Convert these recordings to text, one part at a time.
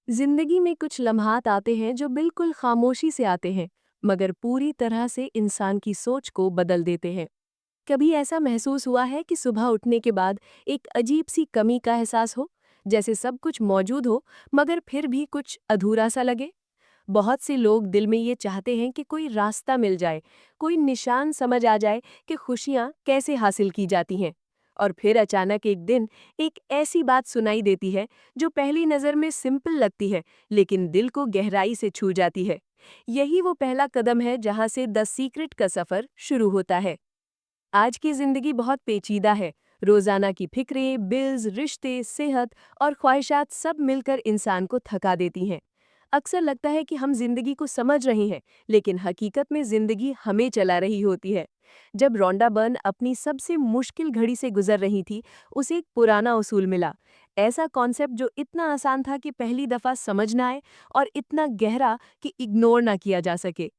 जिंदगी में कुछ लम्हात आते हैं जो बिल्कुल खामोशी से आते हैं, मगर पूरी तरह से इंसान की सोच को बदल देते हैं। कभी ऐसा महसूस हुआ है कि सुबह उठने के बाद एक अजीब सी कमी का एहसास हो, जैसे सब कुछ मौजूद हो मगर फिर भी कुछ अधूरा सा लगे। बहुत से लोग दिल में ये चाहते हैं कि कोई रास्ता मिल जाए, कोई निशान समझ आ जाए कि खुशियाँ कैसे हासिल की जाती हैं। और फिर अचानक एक दिन एक ऐसी बात सुनाई देती है जो पहली नज़र में सिंपल लगती है, लेकिन दिल को गहराई से छू जाती है। यही वो पहला कदम है जहाँ से द सीक्रेट का सफ़र शुरू होता है। आज की जिंदगी बहुत पेचीदा है। रोजाना की फिक्रें, बिल्स, रिश्ते, सेहत और ख्वाहिशात सब मिलकर इंसान को थका देती हैं। अक्सर लगता है कि हम जिंदगी को समझ रहे हैं, लेकिन हकीकत में जिंदगी हमें चला रही होती है। जब रोंडा बर्न अपनी सबसे मुश्किल घड़ी से गुजर रही थी, उसे एक पुराना उसूल मिला। ऐसा कॉन्सेप्ट जो इतना आसान था कि पहली दफा समझ ना आए और इतना गहरा कि इग्नोर ना किया जा सके।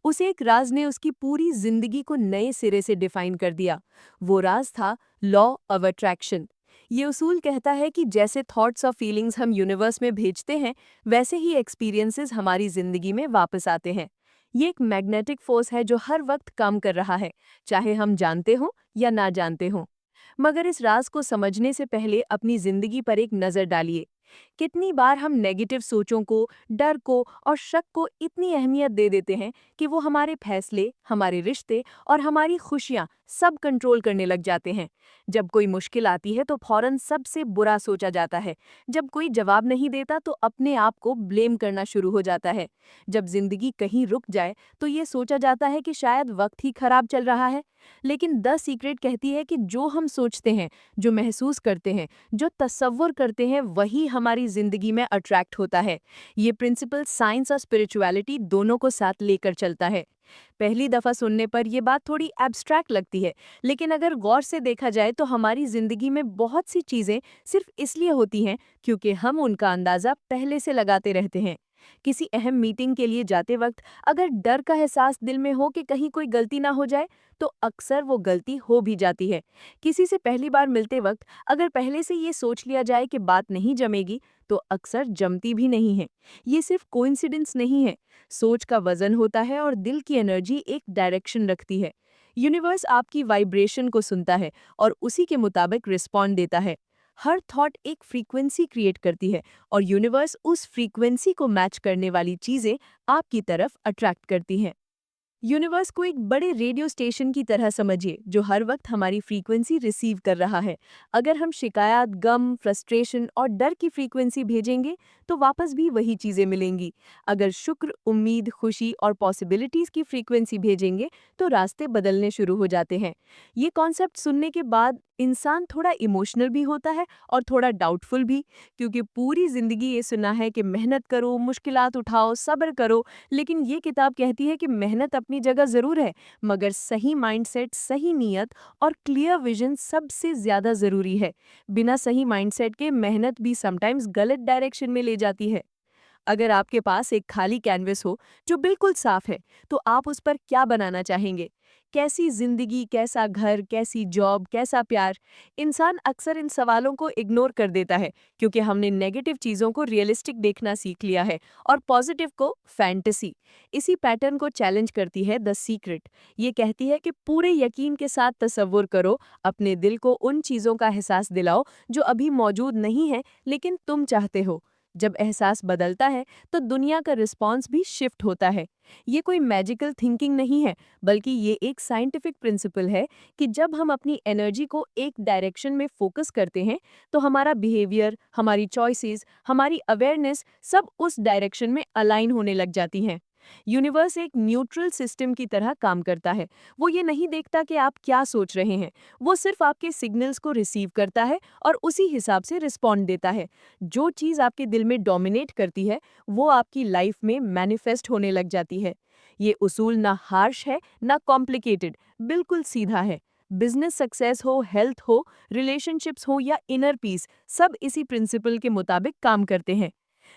उसे एक राज ने उसकी पूरी जिंदगी को नए सिरे से डिफाइन कर दिया। वो राज था लॉ ऑफ अट्रैक्शन। ये उसूल कहता है कि जैसे थॉट्स और फीलिंग्स हम यूनिवर्स में भेजते हैं, वैसे ही एक्सपीरियंसेस हमारी जिंदगी में वापस आते हैं। ये एक मैग्नेटिक फोर्स है जो हर वक्त काम कर रहा है, चाहे हम जानते हों या ना जानते हों। मगर इस राज को समझने से पहले अपनी जिंदगी पर एक नज़र डालिए। कितनी बार हम नेगेटिव सोचों को, डर को और शक को इतनी अहमियत दे देते हैं कि वो हमारे फैसले, हमारे रिश्ते और हमारी खुशियां सब कंट्रोल करने लग जाते हैं। जब कोई मुश्किल आती है तो फौरन सबसे बुरा सोचा जाता है। जब कोई जवाब नहीं देता तो अपने आप को ब्लेम करना शुरू हो जाता है। जब जिंदगी कहीं रुक जाए तो ये सोचा जाता है कि शायद वक्त ही खराब चल रहा है। लेकिन द सीक्रेट कहती है कि जो हम सोचते हैं, जो महसूस करते हैं, जो तसव्वुर करते हैं, वही हमारी जिंदगी में अट्रैक्ट होता है। ये प्रिंसिपल साइंस और स्पिरिचुअलिटी दोनों को साथ लेकर चलता है। पहली दफा सुनने पर यह बात थोड़ी एब्स्ट्रैक्ट लगती है, लेकिन अगर गौर से देखा जाए तो हमारी जिंदगी में बहुत सी चीजें सिर्फ इसलिए होती हैं क्योंकि हम उनका अंदाजा पहले से लगाते रहते हैं। किसी अहम मीटिंग के लिए जाते वक्त अगर डर का एहसास दिल में हो कि कहीं कोई गलती ना हो जाए, तो अक्सर वो गलती हो भी जाती है। किसी से पहली बार मिलते वक्त अगर पहले से ये सोच लिया जाए कि बात नहीं जमेगी, तो अक्सर जमती भी नहीं है। ये सिर्फ कोइंसिडेंस नहीं है, सोच का वजन होता है और दिल की एनर्जी एक डायरेक्शन रखती है। यूनिवर्स आपकी वाइब्रेशन को सुनता है और उसी के मुताबिक रिस्पॉन्ड देता है। हर थॉट एक फ्रीक्वेंसी क्रिएट करती है और यूनिवर्स उस फ्रीक्वेंसी को मैच करने वाली चीजें आपकी तरफ अट्रैक्ट करती हैं। यूनिवर्स को एक बड़े रेडियो स्टेशन की तरह समझिए जो हर वक्त हमारी फ्रीक्वेंसी रिसीव कर रहा है। अगर हम शिकायत, गम, फ्रस्ट्रेशन और डर की फ्रीक्वेंसी भेजेंगे तो वापस भी वही चीज़ें मिलेंगी। अगर शुक्र, उम्मीद, खुशी और पॉसिबिलिटीज़ की फ्रीक्वेंसी भेजेंगे तो रास्ते बदलने शुरू हो जाते हैं। ये कॉन्सेप्ट सुनने के बाद इंसान थोड़ा इमोशनल भी होता है और थोड़ा डाउटफुल भी, क्योंकि पूरी ज़िंदगी ये सुना है कि मेहनत करो, मुश्किलात उठाओ, सब्र करो। लेकिन ये किताब कहती है कि मेहनत अपनी जगह ज़रूर है, मगर सही माइंडसेट, सही नीयत और क्लियर विजन सबसे ज़्यादा ज़रूरी है। बिना सही माइंडसेट के मेहनत भी समटाइम्स गलत डायरेक्शन में ले जाती है। अगर आपके पास एक खाली कैनवस हो जो बिल्कुल साफ है, तो आप उस पर क्या बनाना चाहेंगे? कैसी जिंदगी, कैसा घर, कैसी जॉब, कैसा प्यार? इंसान अक्सर इन सवालों को इग्नोर कर देता है क्योंकि हमने नेगेटिव चीज़ों को रियलिस्टिक देखना सीख लिया है और पॉजिटिव को फैंटेसी। इसी पैटर्न को चैलेंज करती है द सीक्रेट। ये कहती है कि पूरे यकीन के साथ तसव्वुर करो, अपने दिल को उन चीज़ों का एहसास दिलाओ जो अभी मौजूद नहीं है लेकिन तुम चाहते हो। जब एहसास बदलता है तो दुनिया का रिस्पॉन्स भी शिफ्ट होता है। ये कोई मैजिकल थिंकिंग नहीं है, बल्कि ये एक साइंटिफिक प्रिंसिपल है कि जब हम अपनी एनर्जी को एक डायरेक्शन में फोकस करते हैं तो हमारा बिहेवियर, हमारी चॉइसेस, हमारी अवेयरनेस सब उस डायरेक्शन में अलाइन होने लग जाती हैं। यूनिवर्स एक न्यूट्रल सिस्टम की तरह काम करता है। वो ये नहीं देखता कि आप क्या सोच रहे हैं, वो सिर्फ आपके सिग्नल्स को रिसीव करता है और उसी हिसाब से रिस्पॉन्ड देता है। जो चीज़ आपके दिल में डोमिनेट करती है, वो आपकी लाइफ में मैनिफेस्ट होने लग जाती है। ये उसूल ना हार्श है, ना कॉम्प्लिकेटेड, बिल्कुल सीधा है। बिजनेस सक्सेस हो, हेल्थ हो, रिलेशनशिप्स हो या इनर पीस, सब इसी प्रिंसिपल के मुताबिक काम करते हैं।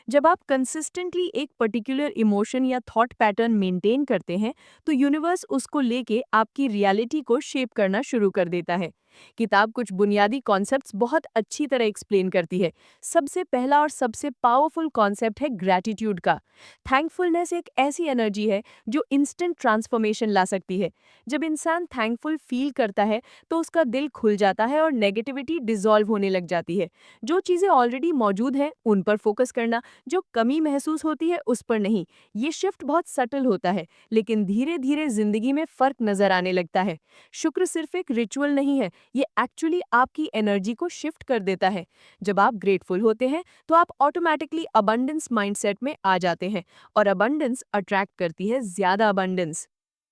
जब आप कंसिस्टेंटली एक पर्टिकुलर इमोशन या थॉट पैटर्न मेंटेन करते हैं, तो यूनिवर्स उसको लेके आपकी रियलिटी को शेप करना शुरू कर देता है। किताब कुछ बुनियादी कॉन्सेप्ट्स बहुत अच्छी तरह एक्सप्लेन करती है। सबसे पहला और सबसे पावरफुल कॉन्सेप्ट है ग्रैटिट्यूड का। थैंकफुलनेस एक ऐसी एनर्जी है जो इंस्टेंट ट्रांसफॉर्मेशन ला सकती है। जब इंसान थैंकफुल फील करता है तो उसका दिल खुल जाता है और नेगेटिविटी डिसॉल्व होने लग जाती है। जो चीज़ें ऑलरेडी मौजूद हैं उन पर फोकस करना, जो कमी महसूस होती है उस पर नहीं। ये शिफ्ट बहुत सटल होता है, लेकिन धीरे धीरे जिंदगी में फर्क नजर आने लगता है। शुक्र सिर्फ एक रिचुअल नहीं है, ये एक्चुअली आपकी एनर्जी को शिफ्ट कर देता है। जब आप ग्रेटफुल होते हैं तो आप ऑटोमेटिकली अबंडेंस माइंडसेट में आ जाते हैं, और अबंडेंस अट्रैक्ट करती है ज्यादा अबंडेंस।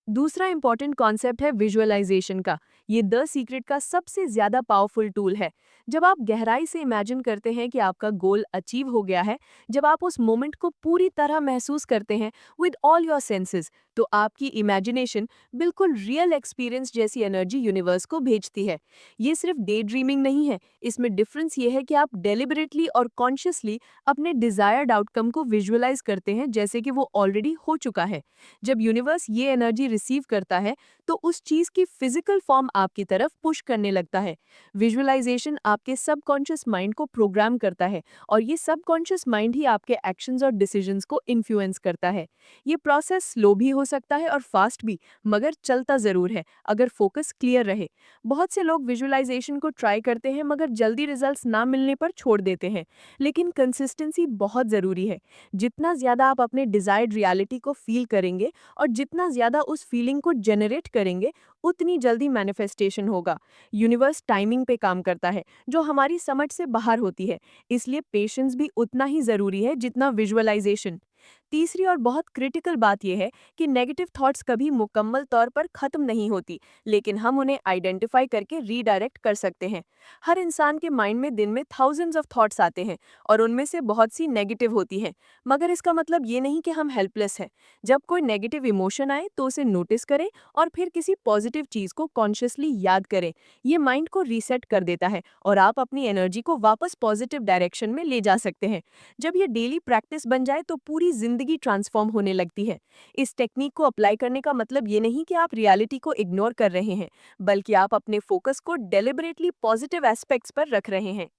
दूसरा इंपॉर्टेंट कॉन्सेप्ट है विजुअलाइजेशन का। ये द सीक्रेट का सबसे ज्यादा पावरफुल टूल है। जब आप गहराई से इमेजिन करते हैं कि आपका गोल अचीव हो गया है, जब आप उस मोमेंट को पूरी तरह महसूस करते हैं विद ऑल योर सेंसेस, तो आपकी इमेजिनेशन बिल्कुल रियल एक्सपीरियंस जैसी एनर्जी यूनिवर्स को भेजती है। ये सिर्फ डे ड्रीमिंग नहीं है, इसमें डिफरेंस ये है कि आप डेलिबरेटली और कॉन्शियसली अपने डिजायर्ड आउटकम को विजुअलाइज करते हैं जैसे कि वो ऑलरेडी हो चुका है। जब यूनिवर्स ये एनर्जी रिसीव करता है तो उस चीज की फिजिकल फॉर्म आपकी तरफ पुश करने लगता है। विजुअलाइजेशन आपके सबकॉन्शियस माइंड को प्रोग्राम करता है, और ये सबकॉन्शियस माइंड ही आपके एक्शंस और डिसीजंस को इन्फ्लुएंस करता है। ये प्रोसेस स्लो भी हो सकता है और फास्ट भी, मगर चलता जरूर है अगर फोकस क्लियर रहे। बहुत से लोग विजुअलाइजेशन को ट्राई करते हैं मगर जल्दी रिजल्ट्स ना मिलने पर छोड़ देते हैं, लेकिन कंसिस्टेंसी बहुत जरूरी है। जितना ज्यादा आप अपने डिजायर्ड रियलिटी को फील करेंगे और जितना ज्यादा उस फीलिंग को जनरेट करेंगे, उतनी जल्दी मैनिफेस्टेशन होगा। यूनिवर्स टाइमिंग पे काम करता है, जो हमारी समझ से बाहर होती है। इसलिए पेशेंस भी उतना ही जरूरी है जितना विजुअलाइजेशन। तीसरी और बहुत क्रिटिकल बात यह है कि नेगेटिव थॉट्स कभी मुकम्मल तौर पर खत्म नहीं होती, लेकिन हम उन्हें आइडेंटिफाई करके रीडायरेक्ट कर सकते हैं। हर इंसान के माइंड में दिन में थाउजेंड्स ऑफ थॉट्स आते हैं, और उनमें से बहुत सी नेगेटिव होती हैं। मगर इसका मतलब ये नहीं कि हम हेल्पलेस हैं। जब कोई नेगेटिव इमोशन आए तो उसे नोटिस करें और फिर किसी पॉजिटिव चीज को कॉन्शियसली याद करें। ये माइंड को रीसेट कर देता है और आप अपनी एनर्जी को वापस पॉजिटिव डायरेक्शन में ले जा सकते हैं। जब ये डेली प्रैक्टिस बन जाए तो पूरी जिंदगी ट्रांसफॉर्म होने लगती है। इस टेक्निक को अप्लाई करने का मतलब ये नहीं कि आप रियलिटी को इग्नोर कर रहे हैं, बल्कि आप अपने फोकस को डेलिबरेटली पॉजिटिव एस्पेक्ट्स पर रख रहे हैं।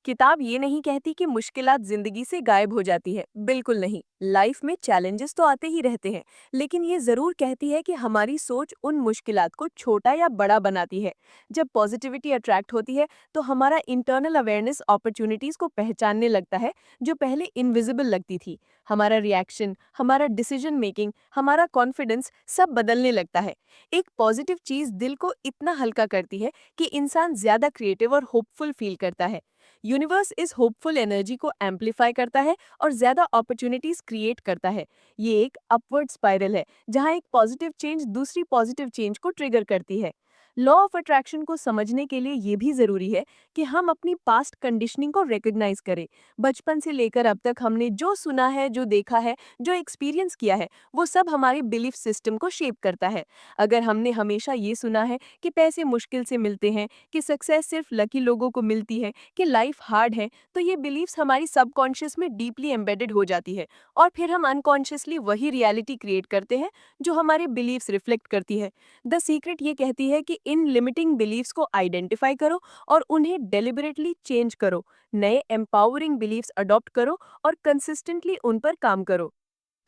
किताब ये नहीं कहती कि मुश्किलात जिंदगी से गायब हो जाती है, बिल्कुल नहीं। लाइफ में चैलेंजेस तो आते ही रहते हैं, लेकिन ये जरूर कहती है कि हमारी सोच उन मुश्किलात को छोटा या बड़ा बनाती है। जब पॉजिटिविटी अट्रैक्ट होती है तो हमारा इंटरनल अवेयरनेस अपॉर्चुनिटीज को पहचानने लगता है जो पहले इनविजिबल लगती थी। हमारा रिएक्शन, हमारा डिसीजन मेकिंग, हमारा कॉन्फिडेंस सब बदलने लगता है। एक पॉजिटिव चीज दिल को इतना हल्का करती है कि इंसान ज्यादा क्रिएटिव और होपफुल फील करता है। यूनिवर्स इस होपफुल एनर्जी को एम्पलीफाई करता है और ज्यादा अपॉर्चुनिटीज क्रिएट करता है। ये एक अपवर्ड स्पाइरल है, जहां एक पॉजिटिव चेंज दूसरी पॉजिटिव चेंज को ट्रिगर करती है। लॉ ऑफ अट्रैक्शन को समझने के लिए ये भी जरूरी है कि हम अपनी पास्ट कंडीशनिंग को रिकॉग्नाइज करें। बचपन से लेकर अब तक हमने जो सुना है, जो देखा है, जो एक्सपीरियंस किया है, वो सब हमारे बिलीफ सिस्टम को शेप करता है। अगर हमने हमेशा ये सुना है कि पैसे मुश्किल से मिलते हैं, कि सक्सेस सिर्फ लकी लोगों को मिलती है, कि लाइफ हार्ड है, तो ये बिलीव्स हमारी सबकॉन्शियस में डीपली एम्बेडेड हो जाती है, और फिर हम अनकॉन्शियसली वही रियलिटी क्रिएट करते हैं जो हमारे बिलीव्स रिफ्लेक्ट करती है। द सीक्रेट ये कहती है कि इन लिमिटिंग बिलीव्स को आइडेंटिफाई करो और उन्हें डेलिबरेटली चेंज करो। नए एम्पावरिंग बिलीव्स अडॉप्ट करो और कंसिस्टेंटली उन पर काम करो।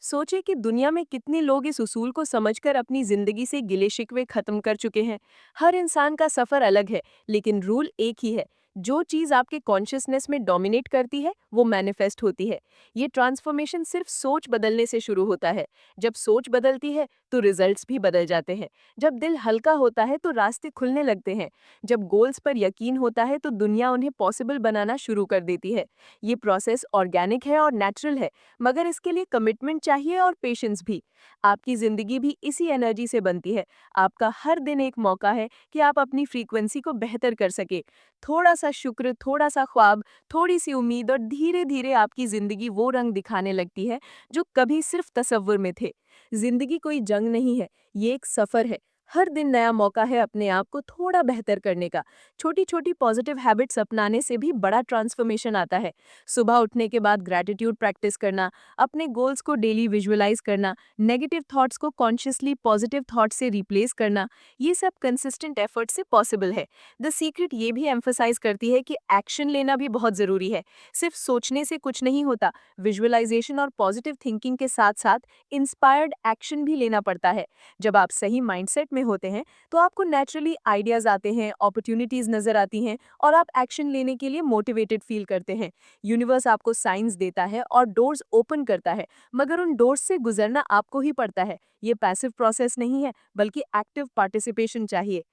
सोचिए कि दुनिया में कितने लोग इस उसूल को समझकर अपनी जिंदगी से गिले शिकवे खत्म कर चुके हैं। हर इंसान का सफर अलग है, लेकिन रूल एक ही है। जो चीज आपके कॉन्शियसनेस में डोमिनेट करती है वो मैनिफेस्ट होती है। ये ट्रांसफॉर्मेशन सिर्फ सोच बदलने से शुरू होता है। जब सोच बदलती है तो रिजल्ट्स भी बदल जाते हैं। जब दिल हल्का होता है तो रास्ते खुलने लगते हैं। जब गोल्स पर यकीन होता है तो दुनिया उन्हें पॉसिबल बनाना शुरू कर देती है। ये प्रोसेस ऑर्गेनिक है और नेचुरल है, मगर इसके लिए कमिटमेंट चाहिए और पेशेंस भी। आपकी जिंदगी भी इसी एनर्जी से बनती है। आपका हर दिन एक मौका है कि आप अपनी फ्रीक्वेंसी को बेहतर कर सके। थोड़ा सा शुक्र, थोड़ा सा ख्वाब, थोड़ी सी उम्मीद, और धीरे धीरे आपकी जिंदगी वो रंग दिखाने लगती है जो कभी सिर्फ तसव्वुर में थे। जिंदगी कोई जंग नहीं है, ये एक सफर है। हर दिन नया मौका है अपने आप को थोड़ा बेहतर करने का। छोटी छोटी पॉजिटिव हैबिट्स अपनाने से भी बड़ा ट्रांसफॉर्मेशन आता है। सुबह उठने के बाद ग्रैटिट्यूड प्रैक्टिस करना, अपने गोल्स को डेली विजुअलाइज करना, नेगेटिव थॉट्स को कॉन्शियसली पॉजिटिव थॉट्स से रिप्लेस करना, ये सब कंसिस्टेंट एफर्ट से पॉसिबल है। द सीक्रेट ये भी एम्फसाइज करती है कि एक्शन लेना भी बहुत जरूरी है। सिर्फ सोचने से कुछ नहीं होता, विजुअलाइजेशन और पॉजिटिव थिंकिंग के साथ साथ इंस्पायर्ड एक्शन भी लेना पड़ता है। जब आप सही माइंडसेट में होते हैं तो आपको नेचुरली आइडियाज आते हैं, अपॉर्चुनिटीज नजर आती हैं और आप एक्शन लेने के लिए मोटिवेटेड फील करते हैं। यूनिवर्स आपको साइंस देता है और डोर्स ओपन करता है, मगर उन डोर्स से गुजरना आपको ही पड़ता है। ये पैसिव प्रोसेस नहीं है, बल्कि एक्टिव पार्टिसिपेशन चाहिए।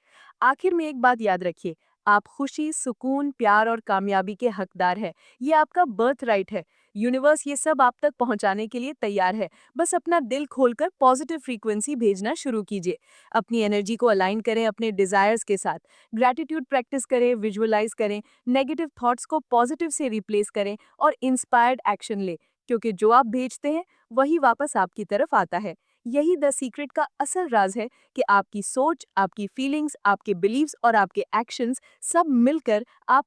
आखिर में एक बात याद रखिए, आप खुशी, सुकून, प्यार और कामयाबी के हकदार हैं। ये आपका बर्थ राइट है। यूनिवर्स ये सब आप तक पहुंचाने के लिए तैयार है। बस अपना दिल खोलकर पॉजिटिव फ्रीक्वेंसी भेजना शुरू कीजिए। अपनी एनर्जी को अलाइन करें अपने डिजायर्स के साथ। ग्रैटिट्यूड प्रैक्टिस करें, विजुअलाइज करें, नेगेटिव थॉट्स को पॉजिटिव से रिप्लेस करें और इंस्पायर्ड एक्शन लें, क्योंकि जो आप भेजते हैं वही वापस आपकी तरफ आता है। यही द सीक्रेट का असल राज है कि आपकी सोच, आपकी फीलिंग्स, आपके बिलीव्स और आपके एक्शंस सब मिलकर आप